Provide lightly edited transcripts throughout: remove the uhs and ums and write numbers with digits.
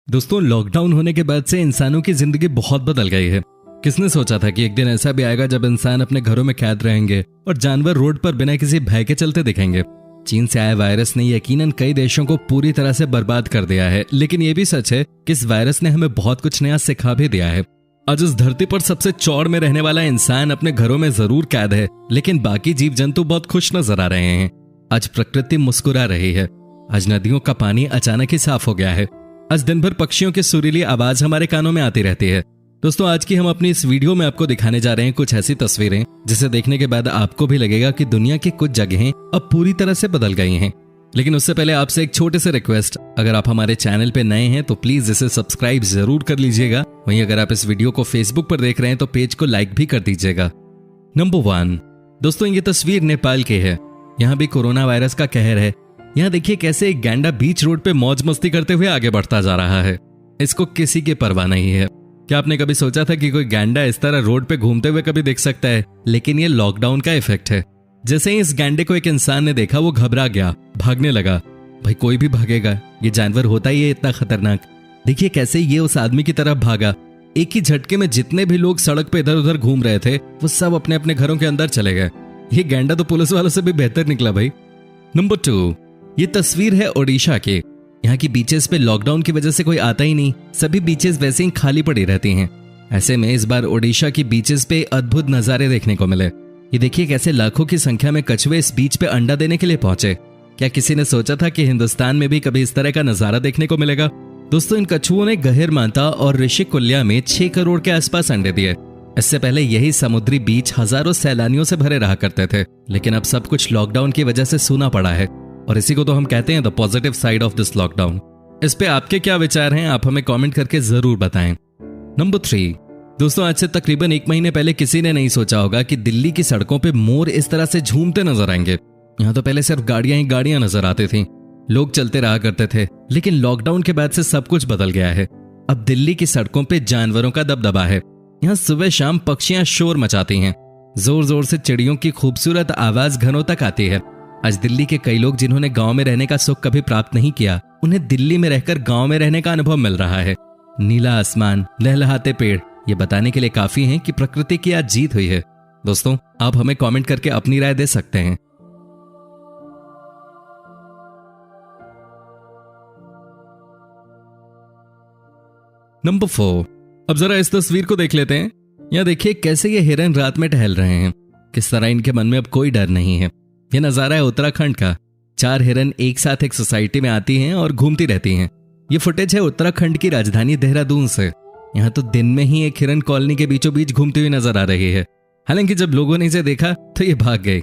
दोस्तों, लॉकडाउन होने के बाद से इंसानों की जिंदगी बहुत बदल गई है। किसने सोचा था कि एक दिन ऐसा भी आएगा जब इंसान अपने घरों में कैद रहेंगे और जानवर रोड पर बिना किसी भय के चलते दिखेंगे। चीन से आए वायरस ने यकीनन कई देशों को पूरी तरह से बर्बाद कर दिया है, लेकिन ये भी सच है कि इस वायरस ने हमें बहुत कुछ नया सिखा भी दिया है। आज इस धरती पर सबसे चौड़ में रहने वाला इंसान अपने घरों में जरूर कैद है, लेकिन बाकी जीव जंतु बहुत खुश नजर आ रहे हैं। आज प्रकृति मुस्कुरा रही है। आज नदियों का पानी अचानक ही साफ हो गया है। आज दिन भर पक्षियों की सुरीली आवाज हमारे कानों में आती रहती है। दोस्तों, आज की हम अपनी इस वीडियो में आपको दिखाने जा रहे हैं कुछ ऐसी तस्वीरें जिसे देखने के बाद आपको भी लगेगा कि दुनिया की कुछ जगहें अब पूरी तरह से बदल गई हैं। लेकिन उससे पहले आपसे एक छोटे से रिक्वेस्ट, अगर आप हमारे चैनल पे नए हैं तो प्लीज इसे सब्सक्राइब जरूर कर लीजिएगा। वहीं अगर आप इस वीडियो को फेसबुक पर देख रहे हैं तो पेज को लाइक भी कर दीजिएगा। नंबर 1, दोस्तों ये तस्वीर नेपाल की है। यहाँ भी कोरोना वायरस का कहर है। यहाँ देखिए कैसे एक गैंडा बीच रोड पे मौज मस्ती करते हुए आगे बढ़ता जा रहा है। इसको किसी की परवाह नहीं है। क्या आपने कभी सोचा था कि कोई गैंडा इस तरह रोड पे घूमते हुए कभी दिख सकता है? लेकिन ये लॉकडाउन का इफेक्ट है। जैसे ही इस गैंडे को एक इंसान ने देखा, वो घबरा गया, भागने लगा। भाई कोई भी भागेगा, ये जानवर होता ही है इतना खतरनाक। देखिए कैसे ये उस आदमी की तरफ भागा। एक ही झटके में जितने भी लोग सड़क पे इधर उधर घूम रहे थे वो सब अपने अपने घरों के अंदर चले गए। ये गैंडा तो पुलिस वालों से भी बेहतर निकला भाई। नंबर 2, ये तस्वीर है ओडिशा की। यहाँ की बीचेस पे लॉकडाउन की वजह से कोई आता ही नहीं। सभी बीचेस वैसे ही खाली पड़ी रहती हैं। ऐसे में इस बार ओडिशा की बीचेस पे अद्भुत नजारे देखने को मिले। ये देखिए कैसे लाखों की संख्या में कछुए इस बीच पे अंडा देने के लिए पहुंचे। क्या किसी ने सोचा था कि हिंदुस्तान में भी कभी इस तरह का नजारा देखने को मिलेगा? दोस्तों, इन कछुओं ने गहिरमाता और ऋषिकुल्या में 6 करोड़ के आसपास अंडे दिए। इससे पहले यही समुद्री बीच हजारों सैलानियों से भरे रहा करते थे, लेकिन अब सब कुछ लॉकडाउन की वजह से सूना पड़ा है। और इसी को तो हम कहते हैं the positive side of this lockdown. इस पे आपके क्या विचार हैं? आप हमें कमेंट करके जरूर बताएं। नंबर 3, दोस्तों आज से तकरीबन 1 महीने पहले किसी ने नहीं सोचा होगा कि दिल्ली की सड़कों पे मोर इस तरह से झूमते नजर आएंगे। यहाँ तो पहले सिर्फ गाड़ियां ही गाड़ियां नजर आती थी, लोग चलते रहा करते थे। लेकिन लॉकडाउन के बाद से सब कुछ बदल गया है। अब दिल्ली की सड़कों पे जानवरों का दबदबा है। यहाँ सुबह शाम पक्षियां शोर मचाती हैं। जोर जोर से चिड़ियों की खूबसूरत आवाज घरों तक आती है। आज दिल्ली के कई लोग जिन्होंने गांव में रहने का सुख कभी प्राप्त नहीं किया, उन्हें दिल्ली में रहकर गांव में रहने का अनुभव मिल रहा है। नीला आसमान, लहलहाते पेड़, ये बताने के लिए काफी हैं कि प्रकृति की आज जीत हुई है। दोस्तों, आप हमें कमेंट करके अपनी राय दे सकते हैं। नंबर 4, अब जरा इस तस्वीर को देख लेते हैं। यहाँ देखिए कैसे ये हिरन रात में टहल रहे हैं। किस तरह इनके मन में अब कोई डर नहीं है। यह नजारा है उत्तराखंड का। 4 हिरन एक साथ एक सोसाइटी में आती हैं और घूमती रहती हैं। ये फुटेज है उत्तराखंड की राजधानी देहरादून से। यहाँ तो दिन में ही एक हिरन कॉलोनी के बीचों बीच घूमती हुई नजर आ रही है। हालांकि जब लोगों ने इसे देखा तो ये भाग गए।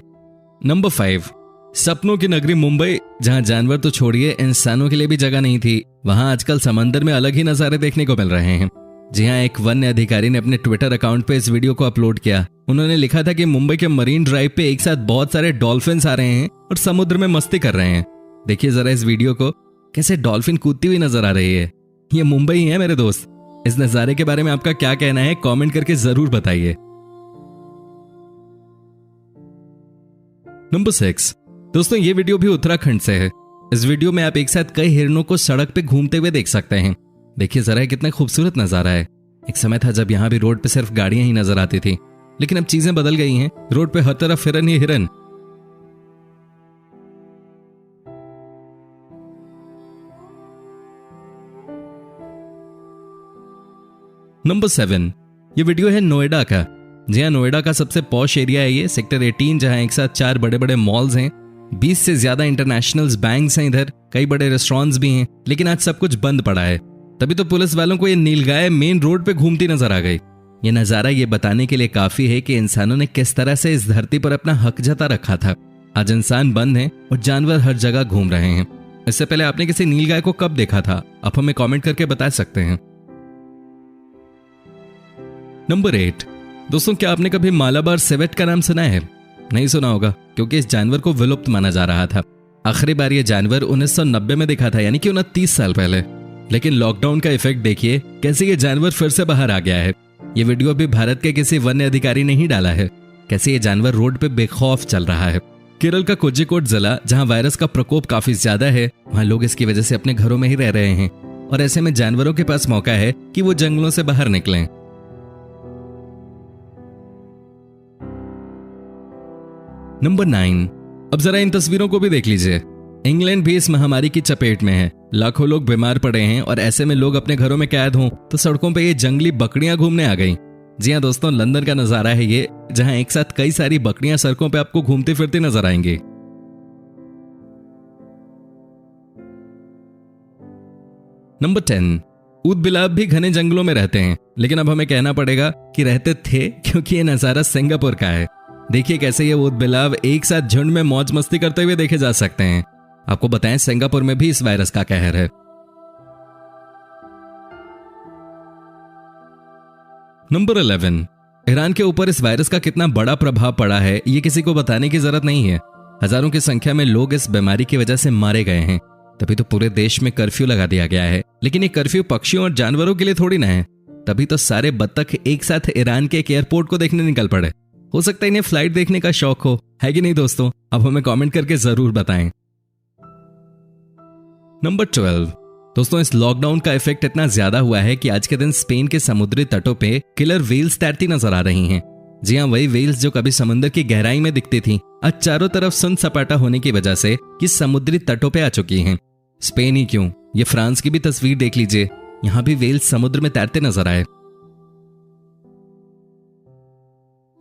नंबर 5, सपनों की नगरी मुंबई, जहां जानवर तो छोड़िए इंसानों के लिए भी जगह नहीं थी, वहां आजकल समंदर में अलग ही नजारे देखने को मिल रहे हैं। जी हाँ, एक वन्य अधिकारी ने अपने ट्विटर अकाउंट पे इस वीडियो को अपलोड किया। उन्होंने लिखा था कि मुंबई के मरीन ड्राइव पे एक साथ बहुत सारे डॉल्फिन्स आ रहे हैं और समुद्र में मस्ती कर रहे हैं। देखिए जरा इस वीडियो को, कैसे डॉल्फिन कूदती हुई नजर आ रही है। ये मुंबई ही है मेरे दोस्त। इस नजारे के बारे में आपका क्या कहना है? कमेंट करके जरूर बताइए। नंबर 6, दोस्तों ये वीडियो भी उत्तराखंड से है। इस वीडियो में आप एक साथ कई हिरणों को सड़क पे घूमते हुए देख सकते हैं। देखिए जरा कितना खूबसूरत नजारा है। एक समय था जब यहाँ भी रोड पे सिर्फ गाड़ियां ही नजर आती थी, लेकिन अब चीजें बदल गई हैं। रोड पे हर तरफ हिरन ही हिरन। नंबर 7, ये वीडियो है नोएडा का। जी हाँ, नोएडा का सबसे पॉश एरिया है ये, सेक्टर 18, जहां एक साथ 4 बड़े बड़े मॉल्स हैं। 20 से ज्यादा इंटरनेशनल बैंक्स हैं इधर, कई बड़े रेस्टोरेंट्स भी हैं। लेकिन आज सब कुछ बंद पड़ा है। तभी तो पुलिस वालों को ये नीलगाय मेन रोड पे घूमती नजर आ गई। ये नजारा ये बताने के लिए काफी है कि इंसानों ने किस तरह से इस धरती पर अपना हक जता रखा था। आज इंसान बंद हैं और जानवर हर जगह घूम रहे हैं। इससे पहले आपने किसी नीलगाय को कब देखा था? आप हमें कमेंट करके बता सकते हैं। नंबर 8, दोस्तों क्या आपने कभी मालाबार सेवेट का नाम सुना है? नहीं सुना होगा, क्योंकि इस जानवर को विलुप्त माना जा रहा था। आखिरी बार यह जानवर 1990 में दिखा था, यानी कि 29 साल पहले। लेकिन लॉकडाउन का इफेक्ट देखिए कैसे ये जानवर फिर से बाहर आ गया है। ये वीडियो भी भारत के किसी वन्य अधिकारी ने ही डाला है। कैसे ये जानवर रोड पे बेखौफ चल रहा है। केरल का कोझिकोड जिला, जहां वायरस का प्रकोप काफी ज्यादा है, वहां लोग इसकी वजह से अपने घरों में ही रह रहे हैं। और ऐसे में जानवरों के पास मौका है कि वो जंगलों से बाहर निकलें। नंबर 9, अब जरा इन तस्वीरों को भी देख लीजिए। इंग्लैंड भी इस महामारी की चपेट में है। लाखों लोग बीमार पड़े हैं और ऐसे में लोग अपने घरों में कैद हों तो सड़कों पे ये जंगली बकरियां घूमने आ गईं। जी हां दोस्तों, लंदन का नजारा है ये, जहां एक साथ कई सारी बकरियां सड़कों पे आपको घूमती फिरती नजर आएंगी। नंबर 10, ऊदबिलाव भी घने जंगलों में रहते हैं, लेकिन अब हमें कहना पड़ेगा कि रहते थे, क्योंकि ये नजारा सिंगापुर का है। देखिए कैसे ये ऊदबिलाव एक साथ झुंड में मौज मस्ती करते हुए देखे जा सकते हैं। आपको बताएं, सिंगापुर में भी इस वायरस का कहर है। नंबर 11, ईरान के ऊपर इस वायरस का कितना बड़ा प्रभाव पड़ा है ये किसी को बताने की जरूरत नहीं है। हजारों की संख्या में लोग इस बीमारी की वजह से मारे गए हैं। तभी तो पूरे देश में कर्फ्यू लगा दिया गया है। लेकिन ये कर्फ्यू पक्षियों और जानवरों के लिए थोड़ी ना है। तभी तो सारे बत्तख एक साथ ईरान के एक एयरपोर्ट को देखने निकल पड़े। हो सकता है इन्हें फ्लाइट देखने का शौक हो, है कि नहीं दोस्तों? अब हमें कमेंट करके जरूर बताएं। नंबर 12, दोस्तों इस लॉकडाउन का इफेक्ट इतना ज्यादा हुआ है कि आज के दिन स्पेन के समुद्री तटों पे किलर व्हेल्स तैरती नजर आ रही हैं। जी हां, वही व्हेल्स जो कभी समुद्र की गहराई में दिखती थी, आज चारों तरफ सुन सपाटा होने की वजह से ये समुद्री तटों पे आ चुकी हैं। स्पेन ही क्यों, ये फ्रांस की भी तस्वीर देख लीजिए, यहां भी व्हेल्स समुद्र में तैरते नजर आए।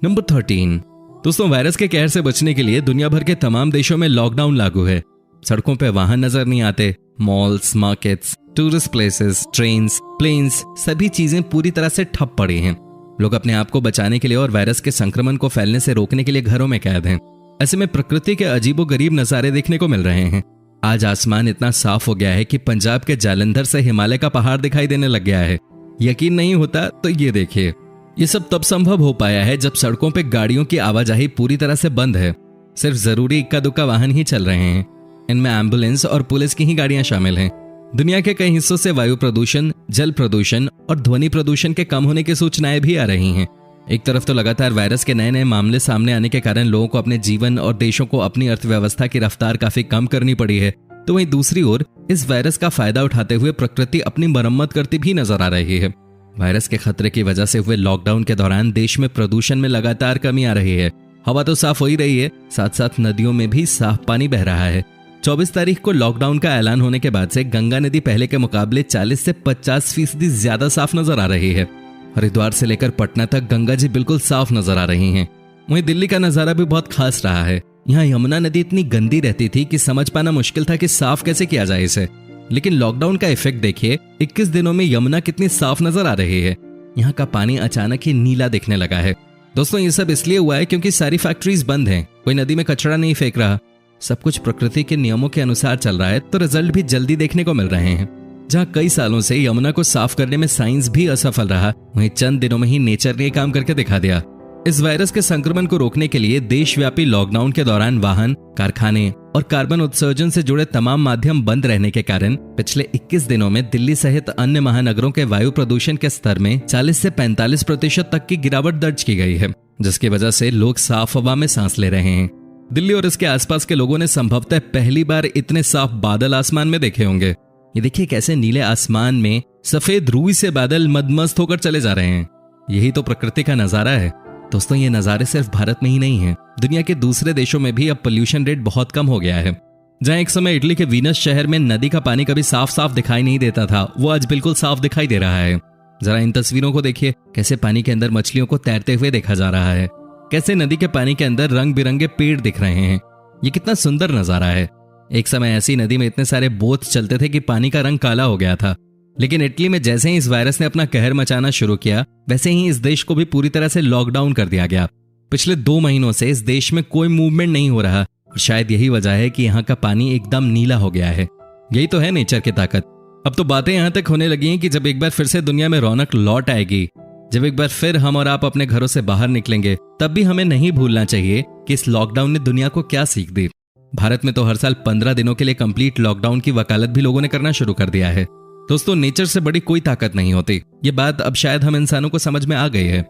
नंबर 13, दोस्तों वायरस के कहर से बचने के लिए दुनिया भर के तमाम देशों में लॉकडाउन लागू है। सड़कों पे वाहन नजर नहीं आते। Malls, markets, tourist places, trains, planes, सभी चीजें पूरी तरह से ठप पड़ी हैं। लोग अपने आप को बचाने के लिए और वायरस के संक्रमण को फैलने से रोकने के लिए घरों में कैद हैं। ऐसे में प्रकृति के अजीबोगरीब नजारे देखने को मिल रहे हैं। आज आसमान इतना साफ हो गया है कि पंजाब के जालंधर से हिमालय का पहाड़ दिखाई देने लग गया है। यकीन नहीं होता तो ये देखिए। ये सब तब संभव हो पाया है जब सड़कों पे गाड़ियों की आवाजाही पूरी तरह से बंद है। सिर्फ जरूरी इक्का दुक्का वाहन ही चल रहे हैं। इनमें एम्बुलेंस और पुलिस की ही गाड़ियां शामिल हैं। दुनिया के कई हिस्सों से वायु प्रदूषण, जल प्रदूषण और ध्वनि प्रदूषण के कम होने की सूचनाएं भी आ रही हैं। एक तरफ तो लगातार वायरस के नए नए मामले सामने आने के कारण लोगों को अपने जीवन और देशों को अपनी अर्थव्यवस्था की रफ्तार काफी कम करनी पड़ी है, तो वहीं दूसरी ओर इस वायरस का फायदा उठाते हुए प्रकृति अपनी मरम्मत करती भी नजर आ रही है। वायरस के खतरे की वजह से हुए लॉकडाउन के दौरान देश में प्रदूषण में लगातार कमी आ रही है। हवा तो साफ हो ही रही है, साथ साथ नदियों में भी साफ पानी बह रहा है। 24 तारीख को लॉकडाउन का ऐलान होने के बाद से गंगा नदी पहले के मुकाबले 40 से 50% ज्यादा साफ नजर आ रही है। हरिद्वार से लेकर पटना तक गंगा जी बिल्कुल साफ नजर आ रही हैं। वहीं दिल्ली का नजारा भी बहुत खास रहा है। यहाँ यमुना नदी इतनी गंदी रहती थी कि समझ पाना मुश्किल था कि साफ कैसे किया जाए इसे। लेकिन लॉकडाउन का इफेक्ट देखिए, 21 दिनों में यमुना कितनी साफ नजर आ रही है। यहाँ का पानी अचानक ही नीला दिखने लगा है। दोस्तों ये सब इसलिए हुआ है क्योंकि सारी फैक्ट्रीज बंद हैं, कोई नदी में कचरा नहीं फेंक रहा, सब कुछ प्रकृति के नियमों के अनुसार चल रहा है, तो रिजल्ट भी जल्दी देखने को मिल रहे हैं। जहाँ कई सालों से यमुना को साफ करने में साइंस भी असफल रहा, वहीं चंद दिनों में ही नेचर ने काम करके दिखा दिया। इस वायरस के संक्रमण को रोकने के लिए देशव्यापी लॉकडाउन के दौरान वाहन, कारखाने और कार्बन उत्सर्जन से जुड़े तमाम माध्यम बंद रहने के कारण पिछले 21 दिनों में दिल्ली सहित अन्य महानगरों के वायु प्रदूषण के स्तर में 40 से 45% तक की गिरावट दर्ज की गई है, जिसकी वजह से लोग साफ हवा में सांस ले रहे हैं। दिल्ली और इसके आसपास के लोगों ने संभवतः पहली बार इतने साफ बादल आसमान में देखे होंगे। ये देखिए कैसे नीले आसमान में सफेद रूई से बादल मदमस्त होकर चले जा रहे हैं। यही तो प्रकृति का नजारा है। दोस्तों ये नज़ारे सिर्फ भारत में ही नहीं हैं, दुनिया के दूसरे देशों में भी अब पोल्यूशन रेट बहुत कम हो गया है। जहां एक समय इटली के वीनस शहर में नदी का पानी कभी साफ साफ दिखाई नहीं देता था, वो आज बिल्कुल साफ दिखाई दे रहा है। जरा इन तस्वीरों को देखिए, कैसे पानी के अंदर मछलियों को तैरते हुए देखा जा रहा है, कैसे नदी के पानी के अंदर रंग बिरंगे पेड़ दिख रहे हैं। ये कितना सुंदर नजारा है। एक समय ऐसी नदी में इतने सारे बोट चलते थे कि पानी का रंग काला हो गया था। लेकिन इटली में जैसे ही इस वायरस ने अपना कहर मचाना शुरू किया, वैसे ही इस देश को भी पूरी तरह से लॉकडाउन कर दिया गया। पिछले 2 महीनों से इस देश में कोई मूवमेंट नहीं हो रहा और शायद यही वजह है कि यहाँ का पानी एकदम नीला हो गया है। यही तो है नेचर की ताकत। अब तो बातें यहाँ तक होने लगी हैं कि जब एक बार फिर से दुनिया में रौनक लौट आएगी, जब एक बार फिर हम और आप अपने घरों से बाहर निकलेंगे, तब भी हमें नहीं भूलना चाहिए कि इस लॉकडाउन ने दुनिया को क्या सीख दी। भारत में तो हर साल 15 दिनों के लिए कंप्लीट लॉकडाउन की वकालत भी लोगों ने करना शुरू कर दिया है। दोस्तों नेचर से बड़ी कोई ताकत नहीं होती, ये बात अब शायद हम इंसानों को समझ में आ गई है।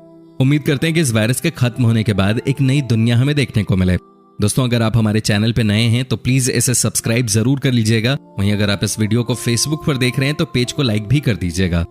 उम्मीद करते हैं कि इस वायरस के खत्म होने के बाद एक नई दुनिया हमें देखने को मिले। दोस्तों, अगर आप हमारे चैनल पे नए हैं तो प्लीज इसे सब्सक्राइब जरूर कर लीजिएगा। वहीं अगर आप इस वीडियो को फेसबुक पर देख रहे हैं तो पेज को लाइक भी कर दीजिएगा।